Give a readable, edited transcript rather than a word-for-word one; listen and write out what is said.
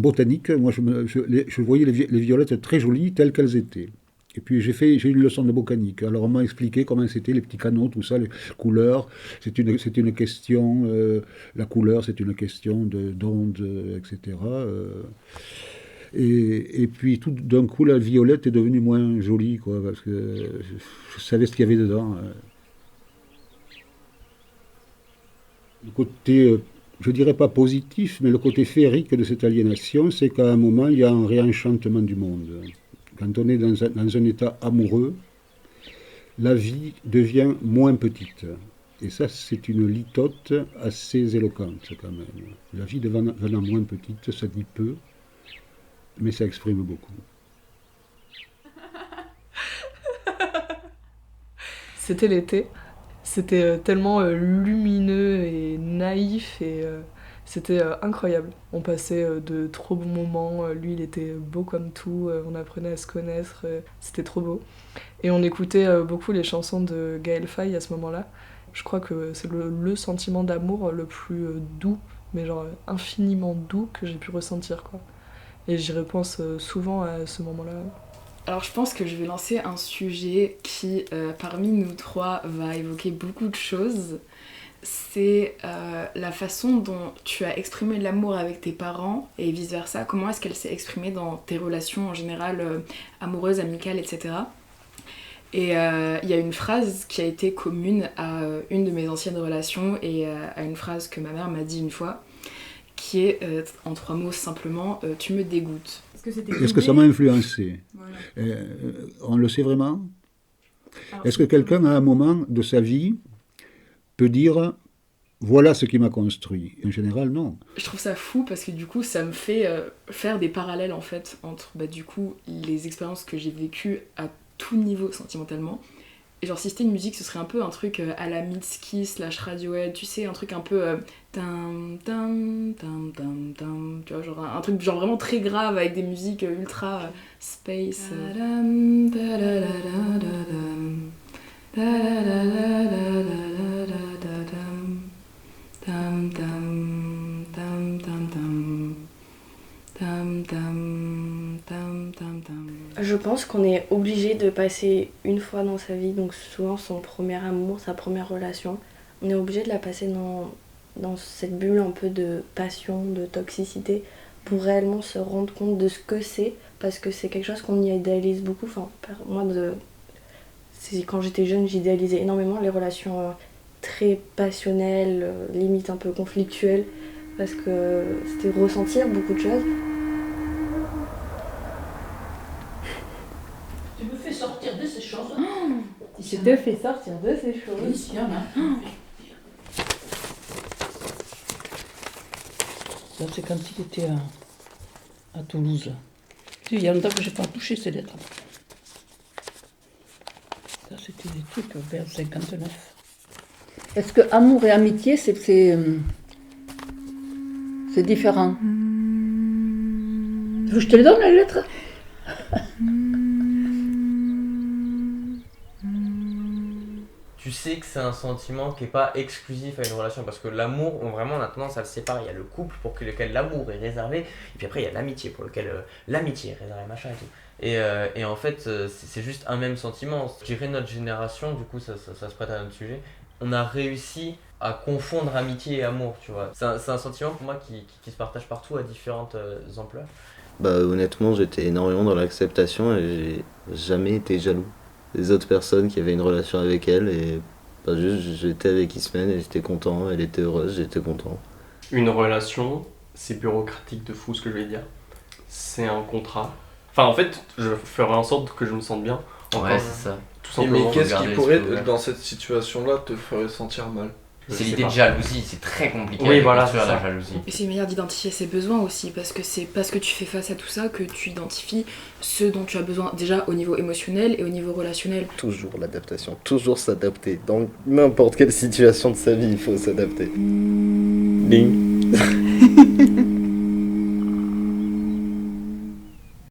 botanique, moi je voyais les violettes très jolies telles qu'elles étaient. Et puis j'ai eu une leçon de botanique. Alors on m'a expliqué comment c'était, les petits canaux, tout ça, les couleurs. C'est une question, la couleur c'est une question d'onde, etc. Et puis tout d'un coup la violette est devenue moins jolie, quoi, parce que je savais ce qu'il y avait dedans. Le côté, je dirais pas positif, mais le côté féerique de cette aliénation, c'est qu'à un moment il y a un réenchantement du monde. Quand on est dans un état amoureux, la vie devient moins petite. Et ça, c'est une litote assez éloquente quand même. La vie devenant moins petite, ça dit peu, mais ça exprime beaucoup. C'était l'été. C'était tellement lumineux et naïf et c'était incroyable. On passait de trop bons moments. Lui, il était beau comme tout. On apprenait à se connaître. C'était trop beau. Et on écoutait beaucoup les chansons de Gaël Faye à ce moment-là. Je crois que c'est le sentiment d'amour le plus doux, mais genre infiniment doux que j'ai pu ressentir, quoi. Et j'y repense souvent à ce moment-là. Alors je pense que je vais lancer un sujet qui, parmi nous trois, va évoquer beaucoup de choses. C'est la façon dont tu as exprimé l'amour avec tes parents et vice-versa. Comment est-ce qu'elle s'est exprimée dans tes relations en général, amoureuses, amicales, etc. Et il y a une phrase qui a été commune à une de mes anciennes relations et à une phrase que ma mère m'a dit une fois, qui est, en 3 mots simplement, tu me dégoûtes. Est-ce que ça m'a influencé? Voilà. On le sait vraiment? Alors, Est-ce que quelqu'un, à un moment de sa vie, peut dire « voilà ce qui m'a construit » ? En général, non. je trouve ça fou parce que du coup ça me fait faire des parallèles en fait entre du coup les expériences que j'ai vécues à tout niveau sentimentalement. Et genre si c'était une musique ce serait un peu un truc à la Mitski / Radiohead, tu sais, un truc un peu tam, tam, tam, tam, tam, tu vois, genre un truc genre vraiment très grave avec des musiques ultra space. Tam, tam, tam, tam, tam. Tam, tam, tam, tam, tam. Je pense qu'on est obligé de passer une fois dans sa vie, donc souvent son premier amour, sa première relation, on est obligé de la passer dans cette bulle un peu de passion, de toxicité, pour réellement se rendre compte de ce que c'est, parce que c'est quelque chose qu'on idéalise beaucoup. Enfin, moi, quand j'étais jeune, j'idéalisais énormément les relations très passionnelles, limite un peu conflictuelles, parce que c'était ressentir beaucoup de choses. Tu me fais sortir de ces choses. Je te fais sortir de ces choses. Oui, il y en a. Ça, c'est quand il était à Toulouse. Il y a longtemps que je n'ai pas touché ces lettres. Ça, c'était des trucs vers 59. Est-ce que amour et amitié, c'est différent? Je te les donne, les lettres? Tu sais que c'est un sentiment qui n'est pas exclusif à une relation, parce que l'amour, vraiment on a tendance à le séparer. Il y a le couple pour lequel l'amour est réservé, et puis après il y a l'amitié pour lequel l'amitié est réservée, machin et tout. Et en fait, c'est juste un même sentiment. Je dirais notre génération, du coup ça se prête à notre sujet, on a réussi à confondre amitié et amour, tu vois. C'est un sentiment pour moi qui se partage partout à différentes ampleurs. Honnêtement, j'étais énormément dans l'acceptation et j'ai jamais été jaloux des autres personnes qui avaient une relation avec elle, et juste j'étais avec Ismène et j'étais content, elle était heureuse, j'étais content. Une relation, c'est bureaucratique de fou ce que je vais dire. C'est un contrat. Enfin en fait, je ferai en sorte que je me sente bien. Ouais, c'est ça. Tout simplement. Mais qu'est-ce qui pourrait, dans cette situation-là, te ferait sentir mal? C'est l'idée de jalousie, c'est très compliqué. Oui, voilà, c'est la ça. jalousie. Et c'est une manière d'identifier ses besoins aussi, parce que c'est parce que tu fais face à tout ça que tu identifies ce dont tu as besoin, déjà au niveau émotionnel et au niveau relationnel. Toujours l'adaptation, toujours s'adapter. Dans n'importe quelle situation de sa vie, il faut s'adapter. Ding.